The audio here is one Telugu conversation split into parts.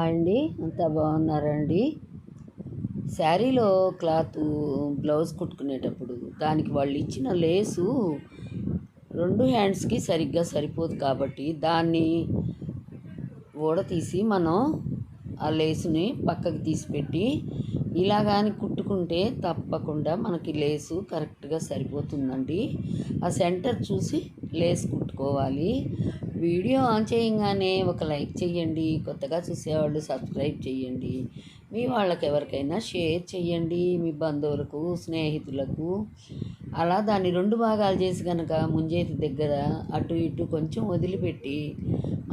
అండి అంతా బాగున్నారండి. శారీలో క్లాత్ బ్లౌజ్ కుట్టుకునేటప్పుడు దానికి వాళ్ళు ఇచ్చిన లేసు 2 హ్యాండ్స్కి సరిగ్గా సరిపోదు కాబట్టి దాన్ని ఊడతీసి మనం ఆ లేసుని పక్కకి తీసిపెట్టి ఇలా కానీ కుట్టుకుంటే తప్పకుండా మనకి లేసు కరెక్ట్గా సరిపోతుందండి. ఆ సెంటర్ చూసి లేస్ కుట్టుకోవాలి. వీడియో ఆన్ చేయగానే ఒక లైక్ చేయండి. కొత్తగా చూసేవాళ్ళు సబ్స్క్రైబ్ చేయండి. మీ వాళ్ళకి ఎవరికైనా షేర్ చేయండి, మీ బంధువులకు, స్నేహితులకు. అలా దాన్ని 2 భాగాలు చేసి కనుక ముంజేతి దగ్గర అటు ఇటు కొంచెం వదిలిపెట్టి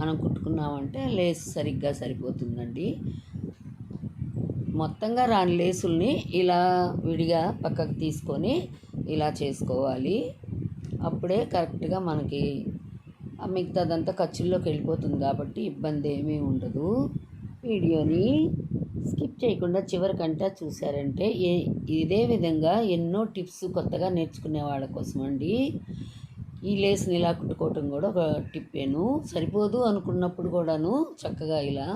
మనం కుట్టుకున్నామంటే లేస్ సరిగ్గా సరిపోతుందండి. మొత్తంగా రాని లేసుల్ని ఇలా విడిగా పక్కకు తీసుకొని ఇలా చేసుకోవాలి. అప్పుడే కరెక్ట్గా మనకి మిగతాదంతా ఖర్చుల్లోకి వెళ్ళిపోతుంది కాబట్టి ఇబ్బంది ఏమీ ఉండదు. వీడియోని స్కిప్ చేయకుండా చివరికంటా చూసారంటే ఇదే విధంగా ఎన్నో టిప్స్ కొత్తగా నేర్చుకునే వాళ్ళ కోసం అండి. ఈ లేస్ని ఇలా కుట్టుకోవటం కూడా ఒక టిప్పేను. సరిపోదు అనుకున్నప్పుడు కూడాను చక్కగా ఇలా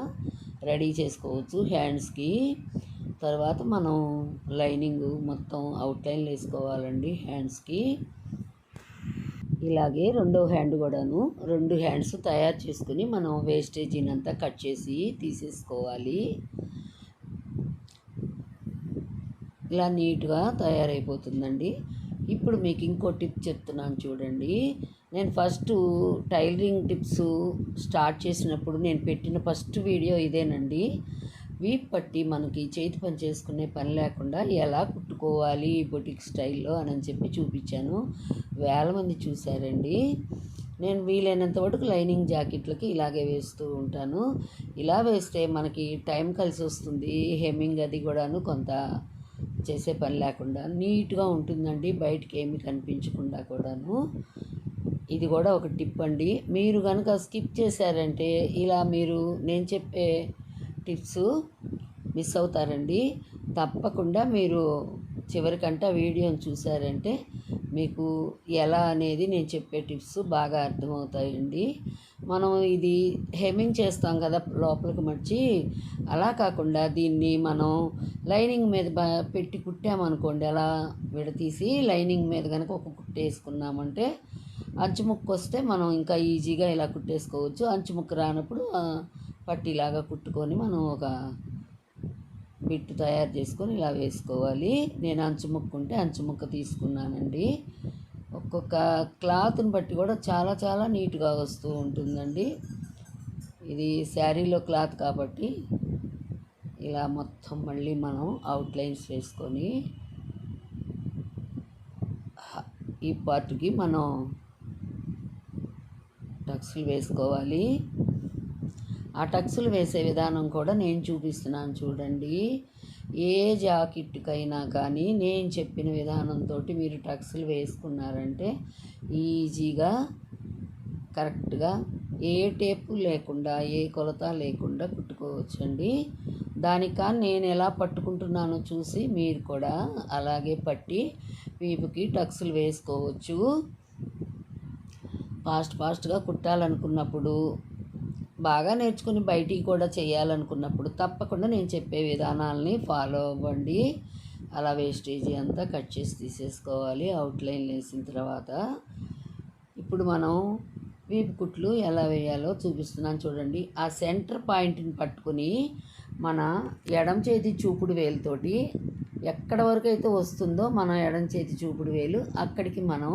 రెడీ చేసుకోవచ్చు హ్యాండ్స్కి. తర్వాత మనం లైనింగ్ మొత్తం అవుట్లైన్లు వేసుకోవాలండి హ్యాండ్స్కి. ఇలాగే రెండో హ్యాండ్ కూడాను 2 హ్యాండ్స్ తయారు చేసుకుని మనం వేస్టేజీని అంతా కట్ చేసి తీసేసుకోవాలి. ఇలా నీట్గా తయారైపోతుందండి. ఇప్పుడు మీకు ఇంకో టిప్ చెప్తున్నాను చూడండి. నేను ఫస్ట్ టైలరింగ్ టిప్స్ స్టార్ట్ చేసినప్పుడు నేను పెట్టిన ఫస్ట్ వీడియో ఇదేనండి. వీప్ పట్టి మనకి చేతి పని చేసుకునే పని లేకుండా ఎలా కుట్టుకోవాలి బొటిక్ స్టైల్లో అని చెప్పి చూపించాను. వేల మంది చూశారండి. నేను వీలైనంత వరకు లైనింగ్ జాకెట్లకి ఇలాగే వేస్తూ ఉంటాను. ఇలా వేస్తే మనకి టైం కలిసి వస్తుంది. హెమ్మింగ్ అది కూడాను కొంత చేసే పని లేకుండా నీట్గా ఉంటుందండి, బయటికి ఏమి కనిపించకుండా కూడాను. ఇది కూడా ఒక టిప్ అండి. మీరు కనుక స్కిప్ చేశారంటే ఇలా మీరు నేను చెప్పే టిప్స్ మిస్ అవుతారండి. తప్పకుండా మీరు చివరికంటా వీడియోని చూసారంటే మీకు ఎలా అనేది నేను చెప్పే టిప్స్ బాగా అర్థమవుతాయండి. మనం ఇది హెమ్మింగ్ చేస్తాం కదా లోపలికి మర్చి, అలా కాకుండా దీన్ని మనం లైనింగ్ మీద పెట్టి కుట్టామనుకోండి, అలా విడతీసి లైనింగ్ మీద కనుక ఒక కుట్టు వేసుకున్నామంటే అంచు ముక్క వస్తే మనం ఇంకా ఈజీగా ఇలా కుట్టేసుకోవచ్చు. అంచు ముక్క రానప్పుడు పట్టీలాగా కుట్టుకొని మనం ఒక బిట్టు తయారు చేసుకొని ఇలా వేసుకోవాలి. నేను అంచు ముక్క ఉంటే అంచు ముక్క తీసుకున్నానండి. ఒక్కొక్క క్లాత్ని బట్టి కూడా చాలా చాలా నీట్గా వస్తూ ఉంటుందండి. ఇది శారీలో క్లాత్ కాబట్టి ఇలా మొత్తం మళ్ళీ మనం అవుట్లైన్స్ వేసుకొని ఈ పార్ట్కి మనం టక్స్లు వేసుకోవాలి. ఆ టక్స్లు వేసే విధానం కూడా నేను చూపిస్తున్నాను చూడండి. ఏ జాకెట్కైనా కానీ నేను చెప్పిన విధానంతో మీరు టక్స్లు వేసుకున్నారంటే ఈజీగా కరెక్ట్గా ఏ టేపు లేకుండా ఏ కొలత లేకుండా కుట్టుకోవచ్చండి. దానికా నేను ఎలా పట్టుకుంటున్నానో చూసి మీరు కూడా అలాగే పట్టి వీపుకి టక్స్లు వేసుకోవచ్చు. ఫాస్ట్గా కుట్టాలనుకున్నప్పుడు, బాగా నేర్చుకుని బయటికి కూడా చేయాలనుకున్నప్పుడు తప్పకుండా నేను చెప్పే విధానాలని ఫాలో అవ్వండి. అలా వేస్టేజీ అంతా కట్ చేసి తీసేసుకోవాలి అవుట్లైన్ వేసిన తర్వాత. ఇప్పుడు మనం వీపు కుట్లు ఎలా వేయాలో చూపిస్తున్నాను చూడండి. ఆ సెంటర్ పాయింట్ని పట్టుకుని మన ఎడమ చేతి చూపుడు వేలుతోటి ఎక్కడ వరకు అయితే వస్తుందో మన ఎడమ చేతి చూపుడు వేలు అక్కడికి మనం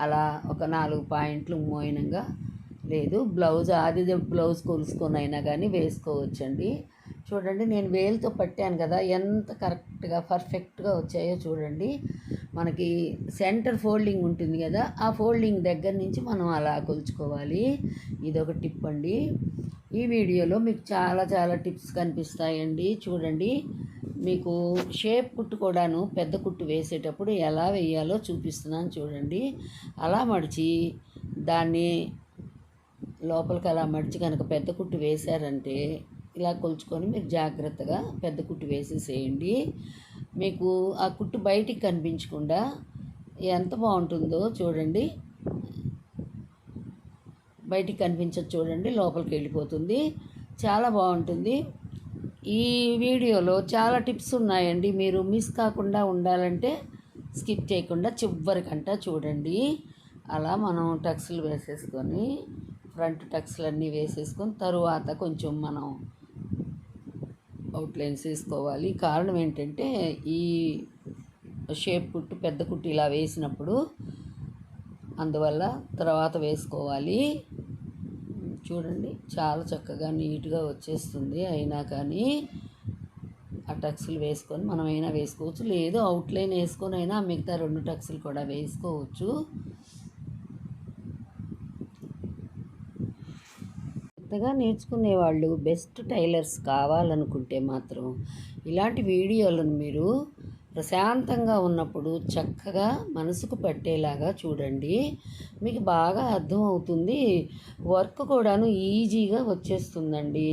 అలా ఒక 4 పాయింట్లు మోయినంగా, లేదు బ్లౌజ్ కొలుసుకొని అయినా కానీ వేసుకోవచ్చండి. చూడండి నేను వేలుతో పట్టాను కదా ఎంత కరెక్ట్గా పర్ఫెక్ట్గా వచ్చాయో చూడండి. మనకి సెంటర్ ఫోల్డింగ్ ఉంటుంది కదా, ఆ ఫోల్డింగ్ దగ్గర నుంచి మనం అలా కొలుచుకోవాలి. ఇదొక టిప్ అండి. ఈ వీడియోలో మీకు చాలా చాలా టిప్స్ కనిపిస్తాయండి. చూడండి, మీకు షేప్ కుట్టు కూడాను పెద్ద కుట్టు వేసేటప్పుడు ఎలా వేయాలో చూపిస్తున్నాను చూడండి. అలా మడిచి దాన్ని లోపలికి అలా మడిచి కనుక పెద్ద కుట్టు వేశారంటే ఇలా కొలుచుకొని మీరు జాగ్రత్తగా పెద్ద కుట్టు వేసేసేయండి. మీకు ఆ కుట్టు బయటికి కనిపించకుండా ఎంత బాగుంటుందో చూడండి. బయటికి కనిపించదు చూడండి, లోపలికి వెళ్ళిపోతుంది. చాలా బాగుంటుంది. ఈ వీడియోలో చాలా టిప్స్ ఉన్నాయండి. మీరు మిస్ కాకుండా ఉండాలంటే స్కిప్ చేయకుండా చివరికంట చూడండి. అలా మనం టక్స్లు వేసేసుకొని ఫ్రంట్ టక్స్లన్నీ వేసేసుకొని తరువాత కొంచెం మనం అవుట్లైన్స్ వేసుకోవాలి. కారణం ఏంటంటే ఈ షేప్ కుట్టు పెద్ద కుట్టు ఇలా వేసినప్పుడు అందువల్ల తర్వాత వేసుకోవాలి. చూడండి చాలా చక్కగా నీట్గా వచ్చేస్తుంది. అయినా కానీ ఆ టక్స్లు వేసుకొని మనమైనా వేసుకోవచ్చు, లేదు అవుట్లైన్ వేసుకొని అయినా మిగతా 2 టక్స్లు కూడా వేసుకోవచ్చు. కొత్తగా నేర్చుకునే వాళ్ళు బెస్ట్ టైలర్స్ కావాలనుకుంటే మాత్రం ఇలాంటి వీడియోలను మీరు ప్రశాంతంగా ఉన్నప్పుడు చక్కగా మనసుకు పట్టేలాగా చూడండి. మీకు బాగా అర్థమవుతుంది. వర్క్ కూడాను ఈజీగా వచ్చేస్తుందండి.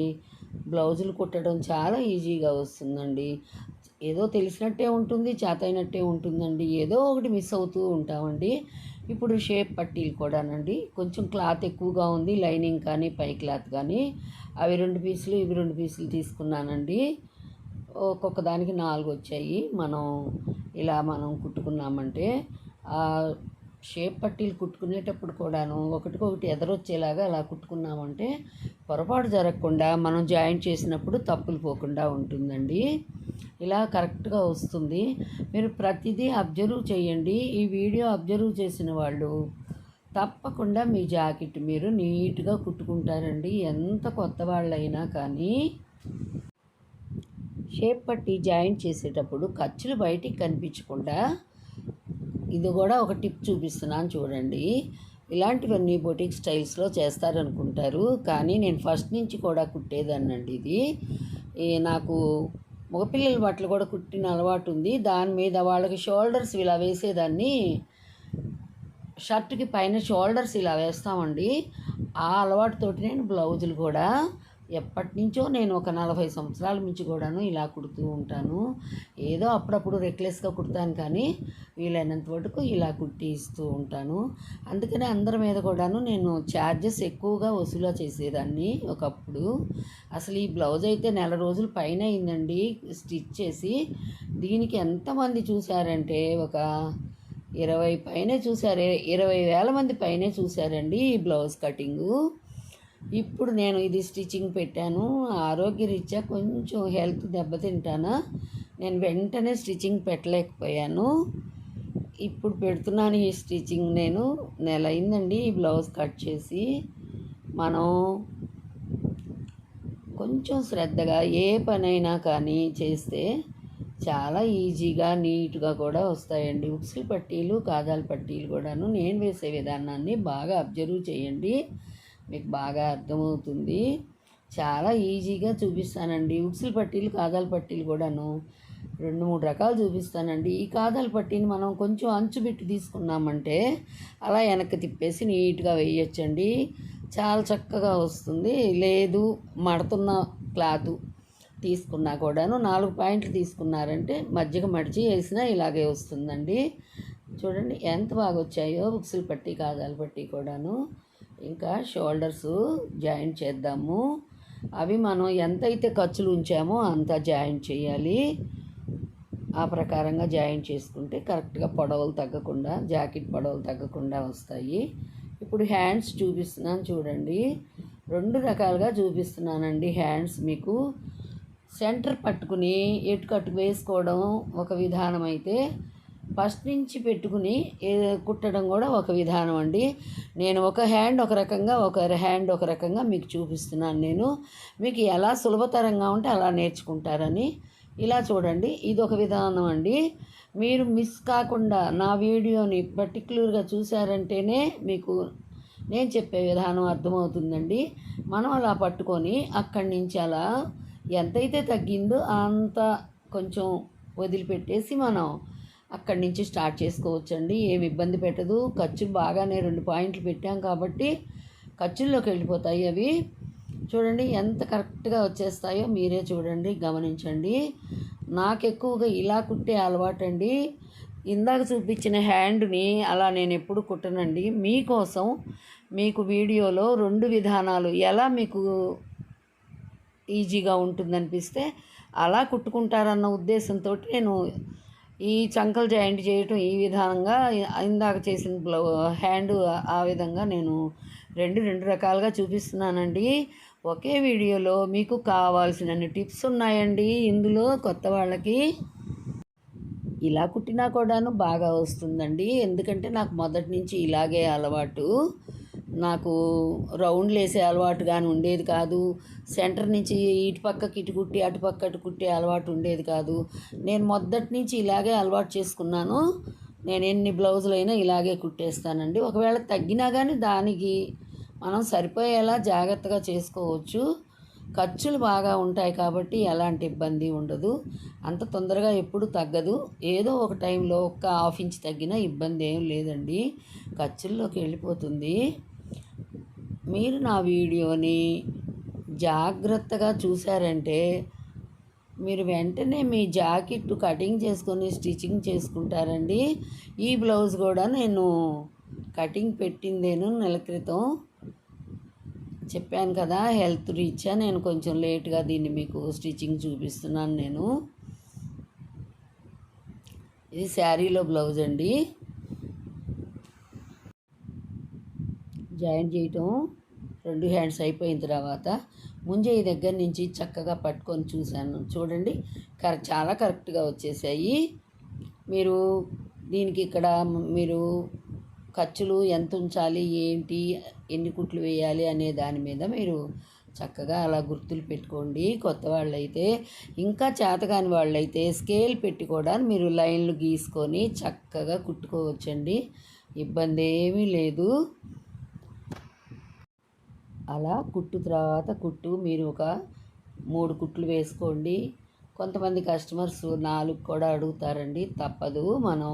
బ్లౌజులు కుట్టడం చాలా ఈజీగా వస్తుందండి. ఏదో తెలిసినట్టే ఉంటుంది, చేతైనట్టే ఉంటుందండి. ఏదో ఒకటి మిస్ అవుతూ ఉంటామండి. ఇప్పుడు షేప్ పట్టీలు కూడానండి కొంచెం క్లాత్ ఎక్కువగా ఉంది, లైనింగ్ కానీ పై క్లాత్ కానీ. అవి 2 పీసులు ఇవి 2 పీసులు తీసుకున్నానండి. ఒక్కొక్క దానికి 4 వచ్చాయి. మనం కుట్టుకున్నామంటే షేప్ పట్టీలు కుట్టుకునేటప్పుడు కూడాను ఒకటికొకటి ఎదరొచ్చేలాగా అలా కుట్టుకున్నామంటే పొరపాటు జరగకుండా మనం జాయింట్ చేసినప్పుడు తప్పులు పోకుండా ఉంటుందండి. ఇలా కరెక్ట్గా వస్తుంది. మీరు ప్రతిదీ అబ్జర్వ్ చేయండి. ఈ వీడియో అబ్జర్వ్ చేసిన వాళ్ళు తప్పకుండా మీ జాకెట్ మీరు నీట్గా కుట్టుకుంటారండి. ఎంత కొత్త వాళ్ళైనా కానీ షేప్ పట్టి జాయింట్ చేసేటప్పుడు ఖర్చులు బయటికి కనిపించకుండా ఇది కూడా ఒక టిప్ చూపిస్తున్నాను చూడండి. ఇలాంటివన్నీ బొటిక్ స్టైల్స్లో చేస్తారనుకుంటారు, కానీ నేను ఫస్ట్ నుంచి కూడా కుట్టేదాన్నండి. ఇది నాకు మగపిల్లల బట్టలు కూడా కుట్టిన అలవాటు ఉంది. దాని మీద వాళ్ళకి షోల్డర్స్ ఇలా వేసేదాన్ని. షర్ట్కి పైన షోల్డర్స్ ఇలా వేస్తామండి. ఆ అలవాటుతోటి నేను బ్లౌజులు కూడా ఎప్పటి నుంచో నేను ఒక 40 సంవత్సరాల నుంచి కూడాను ఇలా కుడుతూ ఉంటాను. ఏదో అప్పుడప్పుడు రెక్లెస్గా కుడతాను, కానీ వీలైనంత వరకు ఇలా కుట్టి ఇస్తూ ఉంటాను. అందుకనే అందరి మీద కూడాను నేను ఛార్జెస్ ఎక్కువగా వసూలు చేసేదాన్ని ఒకప్పుడు. అసలు ఈ బ్లౌజ్ అయితే నెల రోజుల పైన అయిందండి స్టిచ్ చేసి. దీనికి ఎంతమంది చూశారంటే ఒక 20 పైనే చూశారు, 20,000 మంది పైనే చూశారండి ఈ బ్లౌజ్ కటింగు. ఇప్పుడు నేను ఇది స్టిచ్చింగ్ పెట్టాను. ఆరోగ్యరీత్యా కొంచెం హెల్త్ దెబ్బతింటానా, నేను వెంటనే స్టిచ్చింగ్ పెట్టలేకపోయాను. ఇప్పుడు పెడుతున్నాను ఈ స్టిచ్చింగ్. నేను నెల అయిందండి ఈ బ్లౌజ్ కట్ చేసి. మనం కొంచెం శ్రద్ధగా ఏ పనైనా కానీ చేస్తే చాలా ఈజీగా నీట్గా కూడా వస్తాయండి. ఉక్సులు పట్టీలు కాజాల పట్టీలు కూడాను నేను వేసే విధానాన్ని బాగా అబ్జర్వ్ చేయండి, మీకు బాగా అర్థమవుతుంది. చాలా ఈజీగా చూపిస్తానండి. ఉక్సులు పట్టీలు కాజాల పట్టీలు కూడాను 2-3 రకాలు చూపిస్తానండి. ఈ కాజాల పట్టీని మనం కొంచెం అంచు పెట్టి తీసుకున్నామంటే అలా వెనక్కి తిప్పేసి నీట్గా వేయచ్చండి. చాలా చక్కగా వస్తుంది. లేదు మడుతున్న క్లాతు తీసుకున్నా కూడాను 4 పాయింట్లు తీసుకున్నారంటే మధ్యగా మడిచి వేసినా ఇలాగే వస్తుందండి. చూడండి ఎంత బాగా వచ్చాయో ఉక్సులు పట్టీ కాజాల పట్టీ కూడాను. ఇంకా షోల్డర్స్ జాయింట్ చేద్దాము. అవి మనం ఎంతైతే ఖర్చులు ఉంచామో అంత జాయింట్ చేయాలి. ఆ ప్రకారంగా జాయింట్ చేసుకుంటే కరెక్ట్గా పొడవులు తగ్గకుండా, జాకెట్ పొడవులు తగ్గకుండా వస్తాయి. ఇప్పుడు హ్యాండ్స్ చూపిస్తున్నాను చూడండి. 2 రకాలుగా చూపిస్తున్నానండి. హ్యాండ్స్ మీకు సెంటర్ పట్టుకుని ఎటు కట్టు వేసుకోవడం ఒక విధానం అయితే, ఫస్ట్ నుంచి పెట్టుకుని కుట్టడం కూడా ఒక విధానం అండి. నేను ఒక హ్యాండ్ ఒక రకంగా ఒక హ్యాండ్ ఒక రకంగా మీకు చూపిస్తున్నాను. నేను మీకు ఎలా సులభతరంగా ఉంటే అలా నేర్చుకుంటారని. ఇలా చూడండి, ఇది ఒక విధానం అండి. మీరు మిస్ కాకుండా నా వీడియోని పర్టిక్యులర్గా చూసారంటేనే మీకు నేను చెప్పే విధానం అర్థమవుతుందండి. మనం అలా పట్టుకొని అక్కడి నుంచి అలా ఎంతైతే తగ్గిందో అంత కొంచెం వదిలిపెట్టేసి మనం అక్కడి నుంచి స్టార్ట్ చేసుకోవచ్చండి. ఏమి ఇబ్బంది పెట్టదు. ఖర్చులు బాగానే 2 పాయింట్లు పెట్టాం కాబట్టి ఖర్చుల్లోకి వెళ్ళిపోతాయి అవి. చూడండి ఎంత కరెక్ట్గా వచ్చేస్తాయో మీరే చూడండి, గమనించండి. నాకు ఎక్కువగా ఇలా కుట్టే అలవాటండి. ఇందాక చూపించిన హ్యాండ్ని అలా నేను ఎప్పుడు కుట్టనండి. మీకోసం మీకు వీడియోలో 2 విధానాలు ఎలా మీకు ఈజీగా ఉంటుందనిపిస్తే అలా కుట్టుకుంటారన్న ఉద్దేశంతో నేను ఈ చంకలు జాయింట్ చేయటం ఈ విధంగా ఇందాక చేసిన హ్యాండ్ ఆ విధంగా నేను రెండు రకాలుగా చూపిస్తున్నానండి. ఒకే వీడియోలో మీకు కావాల్సినన్ని టిప్స్ ఉన్నాయండి ఇందులో. కొత్త వాళ్ళకి ఇలా కుట్టినా కూడాను బాగా వస్తుందండి. ఎందుకంటే నాకు మొదటి నుంచి ఇలాగే అలవాటు. నాకు రౌండ్లు వేసే అలవాటు కానీ ఉండేది కాదు. సెంటర్ నుంచి ఇటు పక్కకి ఇటు కుట్టి అటు పక్క అటు కుట్టే అలవాటు ఉండేది కాదు. నేను మొదటి నుంచి ఇలాగే అలవాటు చేసుకున్నాను. నేను ఎన్ని బ్లౌజులైనా ఇలాగే కుట్టేస్తానండి. ఒకవేళ తగ్గినా కానీ దానికి మనం సరిపోయేలా జాగ్రత్తగా చేసుకోవచ్చు. ఖర్చులు బాగా ఉంటాయి కాబట్టి ఎలాంటి ఇబ్బంది ఉండదు. అంత తొందరగా ఎప్పుడు తగ్గదు. ఏదో ఒక టైంలో ఒక హాఫ్ ఇంచ్ తగ్గినా ఇబ్బంది ఏం లేదండి, ఖర్చుల్లోకి వెళ్ళిపోతుంది. మీరు నా వీడియోని జాగ్రత్తగా చూసారంటే మీరు వెంటనే మీ జాకెట్ కటింగ్ చేసుకొని స్టిచ్చింగ్ చేసుకుంటారండి. ఈ బ్లౌజ్ కూడా నేను కటింగ్ పెట్టిందేను నెల క్రితం. చెప్పాను కదా, హెల్త్ రీత్యా నేను కొంచెం లేట్గా దీన్ని మీకు స్టిచ్చింగ్ చూపిస్తున్నాను. నేను ఇది శారీలో బ్లౌజ్ అండి. జాయిన్ చేయటం 2 హ్యాండ్స్ అయిపోయిన తర్వాత ముంజేయి దగ్గర నుంచి చక్కగా పట్టుకొని చూశాను. చూడండి, చాలా కరెక్ట్గా వచ్చేసాయి. మీరు దీనికి ఇక్కడ మీరు ఖర్చులు ఎంత ఉంచాలి, ఏంటి, ఎన్ని కుట్లు వేయాలి అనే దాని మీద మీరు చక్కగా అలా గుర్తులు పెట్టుకోండి. కొత్త వాళ్ళైతే, ఇంకా చేతకాని వాళ్ళైతే స్కేల్ పెట్టి కూడా మీరు లైన్లు గీసుకొని చక్కగా కుట్టుకోవచ్చండి, ఇబ్బంది ఏమీ లేదు. అలా కుట్టు తర్వాత కుట్టు మీరు ఒక 3 కుట్లు వేసుకోండి. కొంతమంది కస్టమర్స్ 4 కూడా అడుగుతారండి, తప్పదు, మనం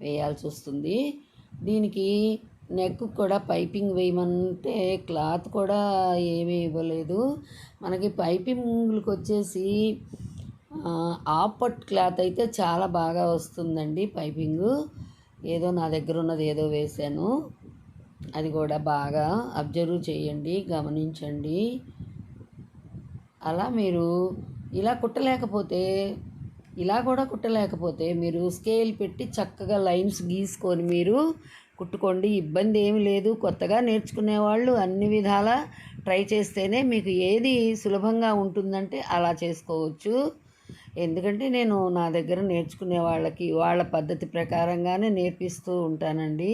వేయాల్సి వస్తుంది. దీనికి నెక్ కూడా పైపింగ్ వేయమంటే క్లాత్ కూడా ఏమీ ఇవ్వలేదు. మనకి పైపింగ్లకు వచ్చేసి ఆపట్ క్లాత్ అయితే చాలా బాగా వస్తుందండి. పైపింగు ఏదో నా దగ్గర ఉన్నది ఏదో వేశాను, అది కూడా బాగా అబ్జర్వ్ చేయండి, గమనించండి. అలా మీరు ఇలా కుట్టలేకపోతే, ఇలా కూడా కుట్టలేకపోతే మీరు స్కేల్ పెట్టి చక్కగా లైన్స్ గీసుకొని మీరు కుట్టుకోండి, ఇబ్బంది ఏమి లేదు. కొత్తగా నేర్చుకునే వాళ్ళు అన్ని విధాలా ట్రై చేస్తేనే మీకు ఏది సులభంగా ఉంటుందంటే అలా చేసుకోవచ్చు. ఎందుకంటే నేను నా దగ్గర నేర్చుకునే వాళ్ళకి వాళ్ళ పద్ధతి ప్రకారంగానే నేర్పిస్తూ ఉంటానండి.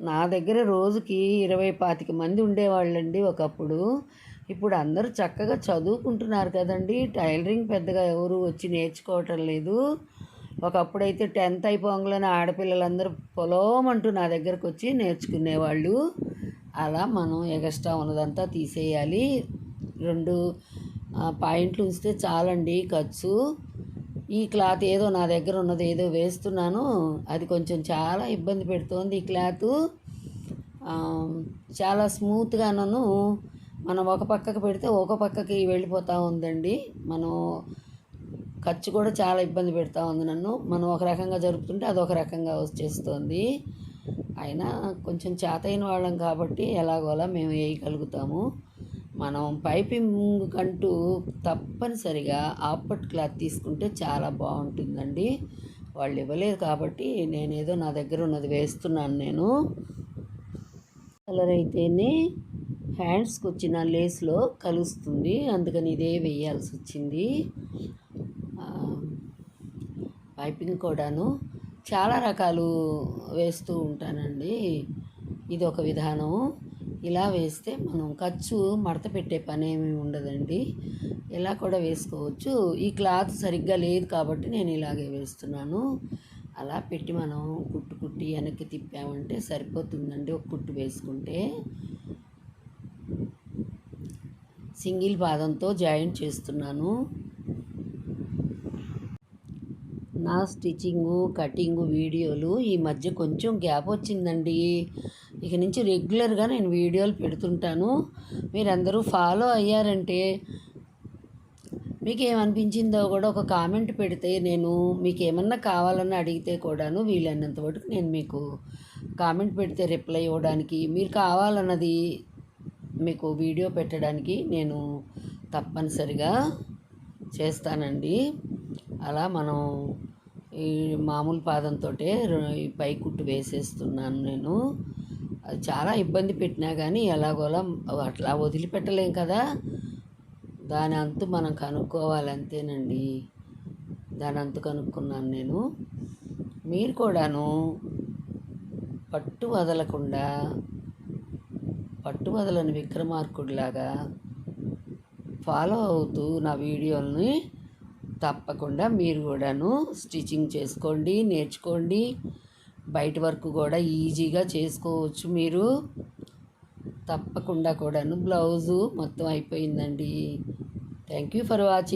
నా దగ్గర రోజుకి 20-25 మంది ఉండేవాళ్ళండి ఒకప్పుడు. ఇప్పుడు అందరూ చక్కగా చదువుకుంటున్నారు కదండి, టైలరింగ్ పెద్దగా ఎవరు వచ్చి నేర్చుకోవటం లేదు. ఒకప్పుడైతే 10th అయిపోగానే ఆడపిల్లలందరూ పొలోమంటూ నా దగ్గరకు వచ్చి నేర్చుకునేవాళ్ళు. అలా మనం ఎగస్ట్రా ఉన్నదంతా తీసేయాలి. 2 పాయింట్లు ఉంచితే చాలండి ఖర్చు. ఈ క్లాత్ ఏదో నా దగ్గర ఉన్నది ఏదో వేస్తున్నాను, అది కొంచెం చాలా ఇబ్బంది పెడుతోంది. ఈ క్లాత్ చాలా స్మూత్గాను మనం ఒక పక్కకు పెడితే ఒక పక్కకి వెళ్ళిపోతూ ఉందండి. మనం ఖర్చు కూడా చాలా ఇబ్బంది పెడతా ఉంది నన్ను. మనం ఒక రకంగా జరుపుతుంటే అదొక రకంగా వచ్చేస్తుంది. అయినా కొంచెం చేతైన వాళ్ళం కాబట్టి ఎలాగోలా మేము వేయగలుగుతాము. మనం పైపింగ్ కంటూ తప్పనిసరిగా ఆపట్ క్లాత్ తీసుకుంటే చాలా బాగుంటుందండి. వాళ్ళు ఇవ్వలేదు కాబట్టి నేనేదో నా దగ్గర ఉన్నది వేస్తున్నాను. నేను కలర్ అయితేనే హ్యాండ్స్కి వచ్చిన లేస్లో కలుస్తుంది, అందుకని ఇదే వేయాల్సి వచ్చింది. పైపింగ్ కూడాను చాలా రకాలు వేస్తూ ఉంటానండి. ఇది ఒక విధానం. ఇలా వేస్తే మనం ఖర్చు మడత పెట్టే పని ఏమీ ఉండదండి, ఇలా కూడా వేసుకోవచ్చు. ఈ క్లాత్ సరిగ్గా లేదు కాబట్టి నేను ఇలాగే వేస్తున్నాను. అలా పెట్టి మనం కుట్టి వెనక్కి తిప్పామంటే సరిపోతుందండి. ఒక కుట్టు వేసుకుంటే సింగిల్ పాదంతో జాయింట్ చేస్తున్నాను. నా స్టిచ్చింగు కటింగు వీడియోలు ఈ మధ్య కొంచెం గ్యాప్ వచ్చిందండి. ఇక నుంచి రెగ్యులర్గా నేను వీడియోలు పెడుతుంటాను. మీరందరూ ఫాలో అయ్యారంటే మీకు ఏమనిపించిందో కూడా ఒక కామెంట్ పెడితే, నేను మీకు ఏమన్నా కావాలని అడిగితే కూడాను వీలైనంత వరకు నేను మీకు కామెంట్ పెడితే రిప్లై ఇవ్వడానికి, మీరు కావాలన్నది మీకు వీడియో పెట్టడానికి నేను తప్పనిసరిగా చేస్తానండి. అలా మనం ఈ మామూలు పాదంతో ఈ పై కుట్టు వేసేస్తున్నాను నేను. అది చాలా ఇబ్బంది పెట్టినా కానీ ఎలాగోలా అట్లా వదిలిపెట్టలేం కదా, దాని అంతు మనం కనుక్కోవాలి అంతేనండి. దాని అంతు కనుక్కున్నాను నేను. మీరు కూడాను పట్టు వదలకుండా, పట్టు వదలని విక్రమార్కుడిలాగా ఫాలో అవుతూ నా వీడియోలని తప్పకుండా మీరు కూడాను స్టిచ్చింగ్ చేసుకోండి, నేర్చుకోండి. బయట వర్క్ కూడా ఈజీగా చేసుకోవచ్చు మీరు. తప్పకుండా కూడాను బ్లౌజు మొత్తం అయిపోయిందండి. Thank you for watching.